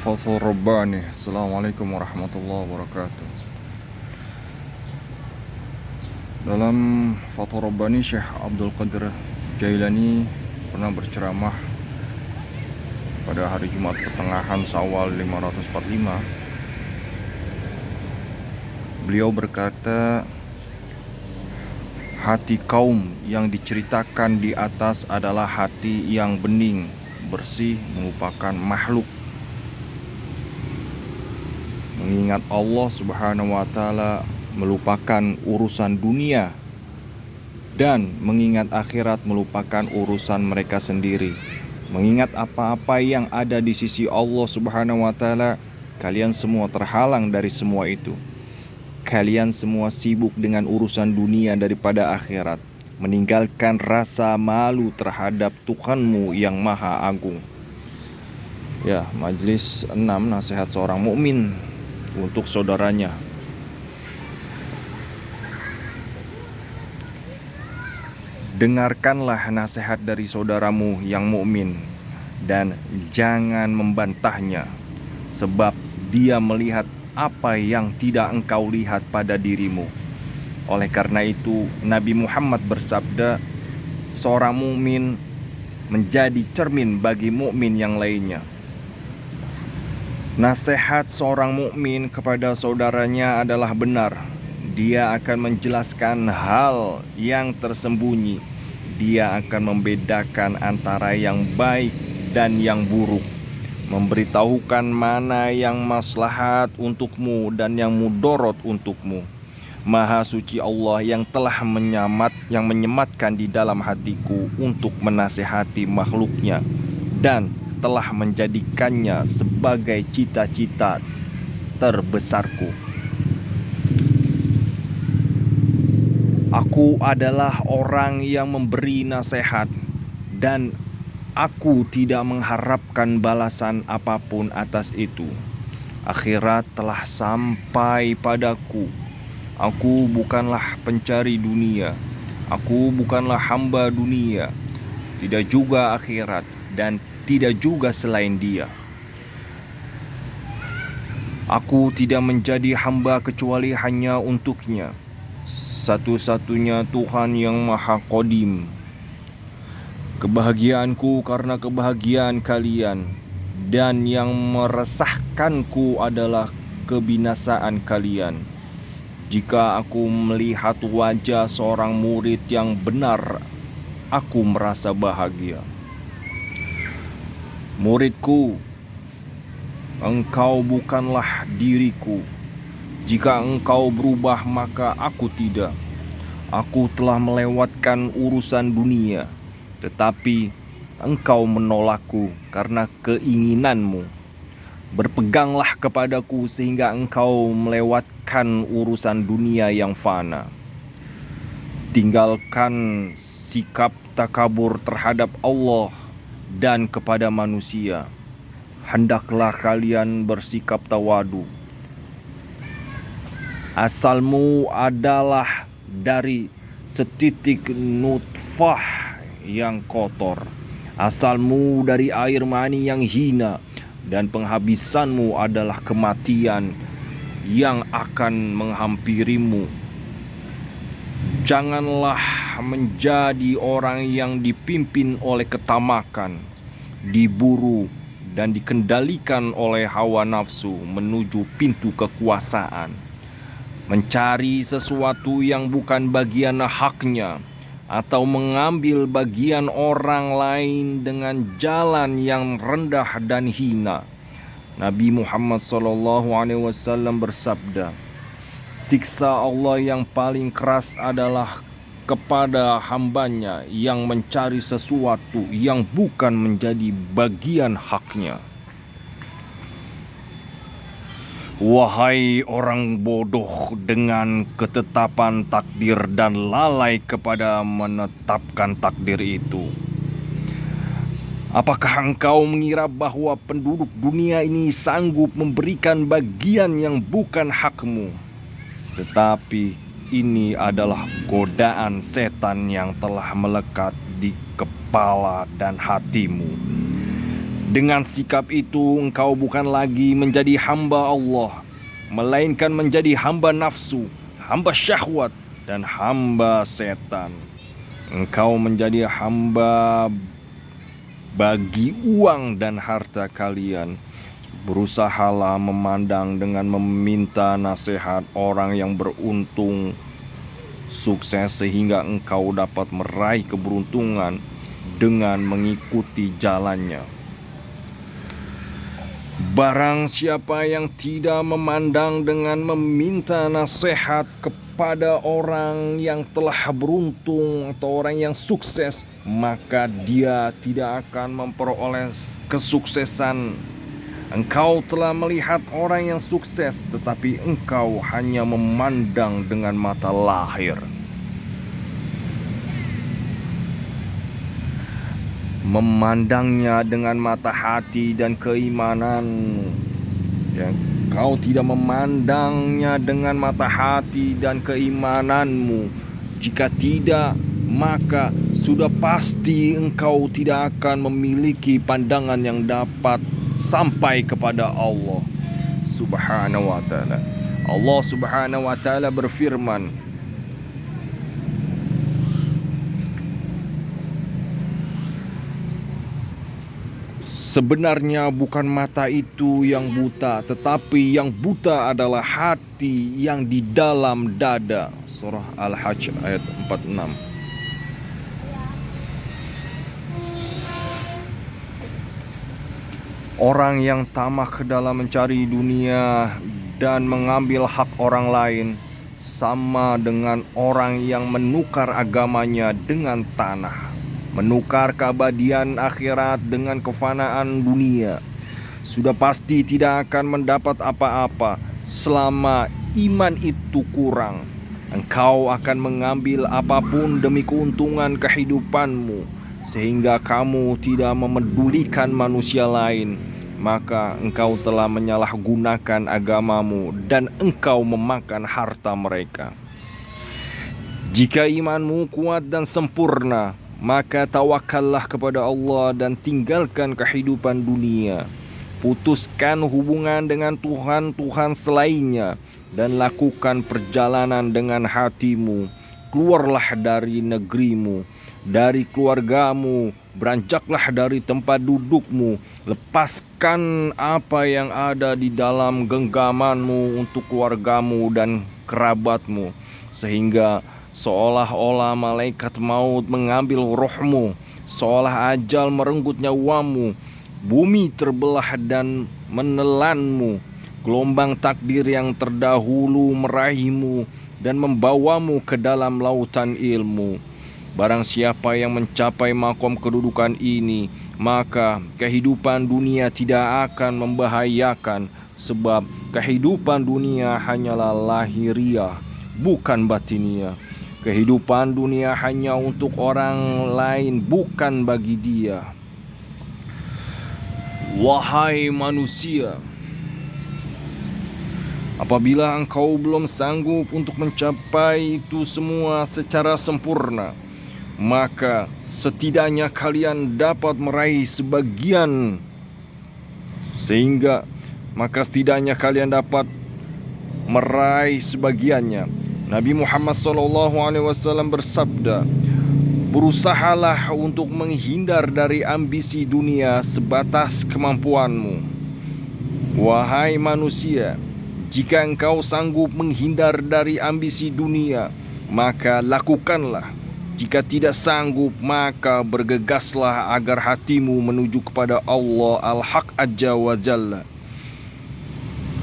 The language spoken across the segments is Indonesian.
Fathul Rabbani. Assalamualaikum warahmatullahi wabarakatuh. Dalam Fathul Rabbani, Syekh Abdul Qadir Jailani pernah berceramah pada hari Jumat pertengahan Syawal 545. Beliau berkata, hati kaum yang diceritakan di atas adalah hati yang bening, bersih, merupakan makhluk mengingat Allah Subhanahu wa Ta'ala, melupakan urusan dunia, dan mengingat akhirat melupakan urusan mereka sendiri. Mengingat apa-apa yang ada di sisi Allah Subhanahu wa Ta'ala, kalian semua terhalang dari semua itu. Kalian semua sibuk dengan urusan dunia daripada akhirat, meninggalkan rasa malu terhadap Tuhanmu yang Maha Agung. Ya, majelis 6, nasihat seorang mukmin untuk saudaranya. Dengarkanlah nasihat dari saudaramu yang mukmin dan jangan membantahnya, sebab dia melihat apa yang tidak engkau lihat pada dirimu. Oleh karena itu, Nabi Muhammad bersabda, seorang mukmin menjadi cermin bagi mukmin yang lainnya. Nasihat seorang mukmin kepada saudaranya adalah benar. Dia akan menjelaskan hal yang tersembunyi. Dia akan membedakan antara yang baik dan yang buruk, memberitahukan mana yang maslahat untukmu dan yang mudorot untukmu. Maha suci Allah yang telah menyematkan di dalam hatiku untuk menasihati makhluknya dan telah menjadikannya sebagai cita-cita terbesarku. Aku adalah orang yang memberi nasihat dan aku tidak mengharapkan balasan apapun atas itu. Akhirat telah sampai padaku. Aku bukanlah pencari dunia. Aku bukanlah hamba dunia. Tidak juga akhirat dan tidak juga selain dia. Aku tidak menjadi hamba kecuali hanya untuknya, satu-satunya Tuhan yang Maha Qadim. Kebahagiaanku karena kebahagiaan kalian, dan yang meresahkanku adalah kebinasaan kalian. Jika aku melihat wajah seorang murid yang benar, aku merasa bahagia. Muridku, engkau bukanlah diriku. Jika engkau berubah, maka aku tidak. Aku telah melewatkan urusan dunia, tetapi engkau menolakku karena keinginanmu. Berpeganglah kepadaku sehingga engkau melewatkan urusan dunia yang fana. Tinggalkan sikap takabur terhadap Allah dan kepada manusia. Hendaklah kalian bersikap tawadu. Asalmu adalah dari setitik nutfah yang kotor. Asalmu dari air mani yang hina, dan penghabisanmu adalah kematian yang akan menghampirimu. Janganlah menjadi orang yang dipimpin oleh ketamakan, diburu dan dikendalikan oleh hawa nafsu menuju pintu kekuasaan, mencari sesuatu yang bukan bagian haknya, atau mengambil bagian orang lain dengan jalan yang rendah dan hina. Nabi Muhammad SAW bersabda, siksa Allah yang paling keras adalah kepada hambanya yang mencari sesuatu yang bukan menjadi bagian haknya. Wahai orang bodoh dengan ketetapan takdir dan lalai kepada menetapkan takdir itu, apakah engkau mengira bahwa penduduk dunia ini sanggup memberikan bagian yang bukan hakmu? Tetapi ini adalah godaan setan yang telah melekat di kepala dan hatimu. Dengan sikap itu engkau bukan lagi menjadi hamba Allah, melainkan menjadi hamba nafsu, hamba syahwat, dan hamba setan. Engkau menjadi hamba bagi uang dan harta kalian. Berusahalah memandang dengan meminta nasihat orang yang beruntung, sukses, sehingga engkau dapat meraih keberuntungan dengan mengikuti jalannya. Barang siapa yang tidak memandang dengan meminta nasihat kepada orang yang telah beruntung atau orang yang sukses, maka dia tidak akan memperoleh kesuksesan. Engkau telah melihat orang yang sukses, tetapi engkau hanya memandang dengan mata lahir. Memandangnya dengan mata hati dan keimanan. Ya, kau tidak memandangnya dengan mata hati dan keimananmu. Jika tidak, maka sudah pasti engkau tidak akan memiliki pandangan yang dapat sampai kepada Allah Subhanahu wa ta'ala. Allah Subhanahu wa ta'ala berfirman, sebenarnya bukan mata itu yang buta, tetapi yang buta adalah hati yang di dalam dada. Surah Al-Hajj ayat 46. Orang yang tamak dalam mencari dunia dan mengambil hak orang lain sama dengan orang yang menukar agamanya dengan tanah, menukar keabadian akhirat dengan kefanaan dunia. Sudah pasti tidak akan mendapat apa-apa selama iman itu kurang. Engkau akan mengambil apapun demi keuntungan kehidupanmu, sehingga kamu tidak memedulikan manusia lain. Maka engkau telah menyalahgunakan agamamu dan engkau memakan harta mereka. Jika imanmu kuat dan sempurna, maka tawakallah kepada Allah dan tinggalkan kehidupan dunia. Putuskan hubungan dengan Tuhan-Tuhan selainnya dan lakukan perjalanan dengan hatimu. Keluarlah dari negerimu, dari keluargamu, beranjaklah dari tempat dudukmu. Lepaskan apa yang ada di dalam genggamanmu untuk keluargamu dan kerabatmu, sehingga seolah-olah malaikat maut mengambil rohmu, seolah ajal merenggut nyawamu, bumi terbelah dan menelanmu, gelombang takdir yang terdahulu meraihmu dan membawamu ke dalam lautan ilmu. Barang siapa yang mencapai makom kedudukan ini, maka kehidupan dunia tidak akan membahayakan, sebab kehidupan dunia hanyalah lahiriah, bukan batiniah. Kehidupan dunia hanya untuk orang lain, bukan bagi dia. Wahai manusia, apabila engkau belum sanggup untuk mencapai itu semua secara sempurna, maka setidaknya kalian dapat meraih sebagian, maka setidaknya kalian dapat meraih sebagiannya. Nabi Muhammad SAW bersabda, berusahalah untuk menghindar dari ambisi dunia sebatas kemampuanmu. Wahai manusia, jika engkau sanggup menghindar dari ambisi dunia, maka lakukanlah. Jika tidak sanggup, maka bergegaslah agar hatimu menuju kepada Allah Al-Haq Azza wa Jalla.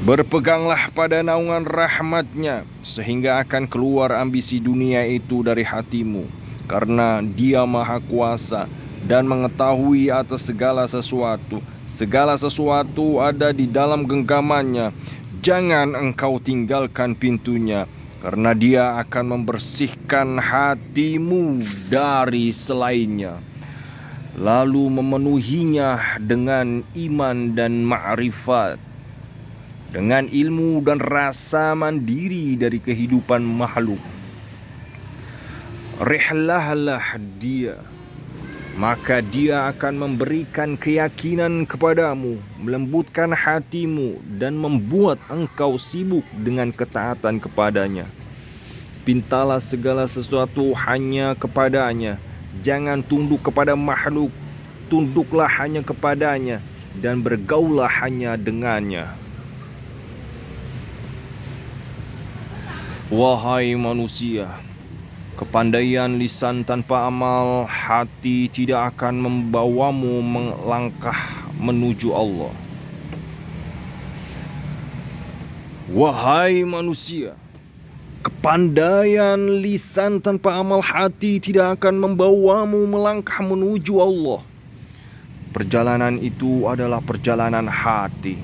Berpeganglah pada naungan rahmat-Nya, sehingga akan keluar ambisi dunia itu dari hatimu, karena Dia Maha Kuasa dan mengetahui atas segala sesuatu. Segala sesuatu ada di dalam genggamannya. Jangan engkau tinggalkan pintunya, karena Dia akan membersihkan hatimu dari selainnya, lalu memenuhinya dengan iman dan ma'rifat, dengan ilmu dan rasa mandiri dari kehidupan makhluk. Rihlahlah dia, maka Dia akan memberikan keyakinan kepadamu, melembutkan hatimu, dan membuat engkau sibuk dengan ketaatan kepadanya. Pintalah segala sesuatu hanya kepadanya, jangan tunduk kepada makhluk, tunduklah hanya kepadanya, dan bergaullah hanya dengannya. Wahai manusia, kepandaian lisan tanpa amal hati tidak akan membawamu melangkah menuju Allah. Wahai manusia, kepandaian lisan tanpa amal hati tidak akan membawamu melangkah menuju Allah. Perjalanan itu adalah perjalanan hati.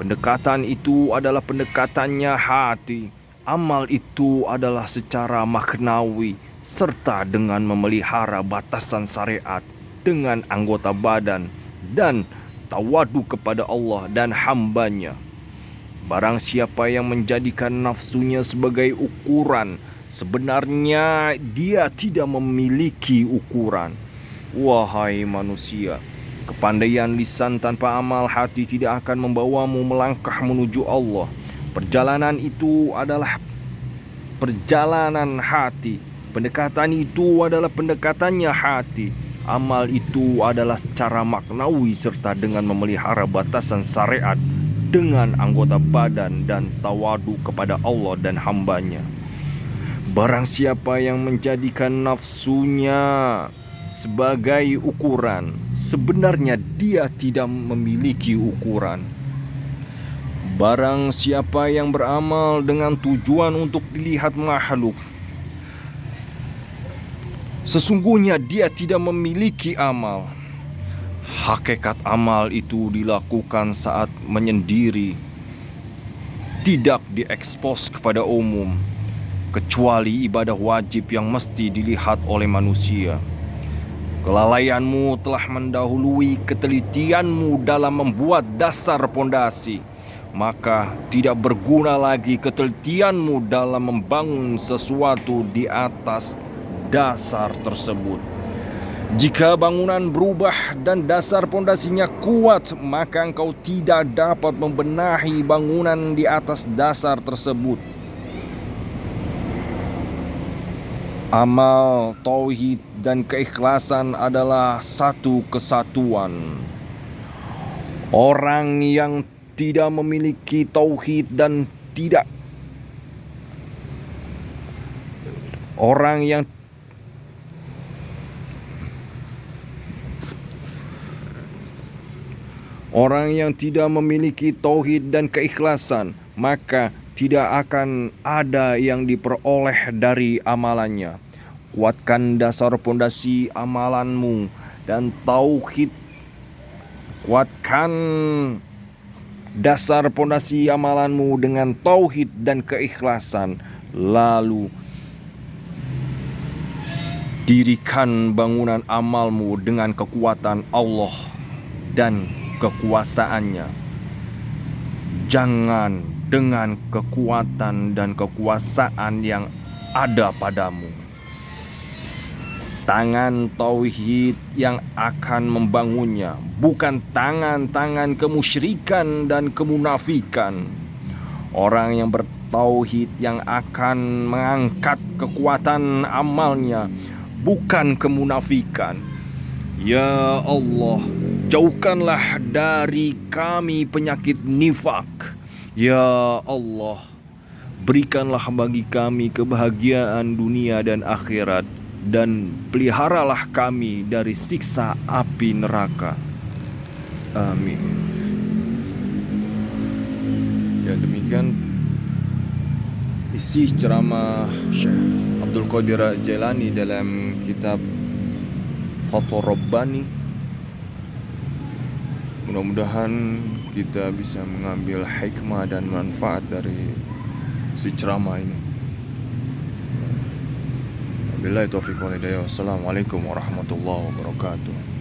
Pendekatan itu adalah pendekatannya hati. Amal itu adalah secara maknawi serta dengan memelihara batasan syariat dengan anggota badan dan tawadu kepada Allah dan hambanya. Barang siapa yang menjadikan nafsunya sebagai ukuran, sebenarnya dia tidak memiliki ukuran. Wahai manusia, kepandaian lisan tanpa amal hati tidak akan membawamu melangkah menuju Allah. Perjalanan itu adalah perjalanan hati. Pendekatan itu adalah pendekatannya hati. Amal itu adalah secara maknawi serta dengan memelihara batasan syariat dengan anggota badan dan tawadu kepada Allah dan hambanya. Barang siapa yang menjadikan nafsunya sebagai ukuran, sebenarnya dia tidak memiliki ukuran. Barang siapa yang beramal dengan tujuan untuk dilihat makhluk, sesungguhnya dia tidak memiliki amal. Hakikat amal itu dilakukan saat menyendiri, tidak diekspos kepada umum, kecuali ibadah wajib yang mesti dilihat oleh manusia. Kelalaianmu telah mendahului ketelitianmu dalam membuat dasar pondasi. Maka tidak berguna lagi ketelitianmu dalam membangun sesuatu di atas dasar tersebut. Jika bangunan berubah dan dasar pondasinya kuat, maka engkau tidak dapat membenahi bangunan di atas dasar tersebut. Amal, tauhid, dan keikhlasan adalah satu kesatuan. Orang yang tidak memiliki tauhid dan orang yang tidak memiliki tauhid dan keikhlasan, maka tidak akan ada yang diperoleh dari amalannya. Kuatkan dasar pondasi amalanmu dan tauhid. Kuatkan dasar pondasi amalanmu dengan tauhid dan keikhlasan. Lalu dirikan bangunan amalmu dengan kekuatan Allah dan kekuasaannya. Jangan dengan kekuatan dan kekuasaan yang ada padamu. Tangan tauhid yang akan membangunnya, bukan tangan-tangan kemusyrikan dan kemunafikan. Orang yang bertauhid yang akan mengangkat kekuatan amalnya, bukan kemunafikan. Ya Allah, jauhkanlah dari kami penyakit nifak. Ya Allah, berikanlah bagi kami kebahagiaan dunia dan akhirat, dan peliharalah kami dari siksa api neraka. Amin. Ya, demikian isi ceramah Syekh Abdul Qadir Jailani dalam kitab Fathur Rabbani. Mudah-mudahan kita bisa mengambil hikmah dan manfaat dari si ceramah ini. Wabillahi taufiq wal hidayah. Wassalamualaikum warahmatullahi wabarakatuh.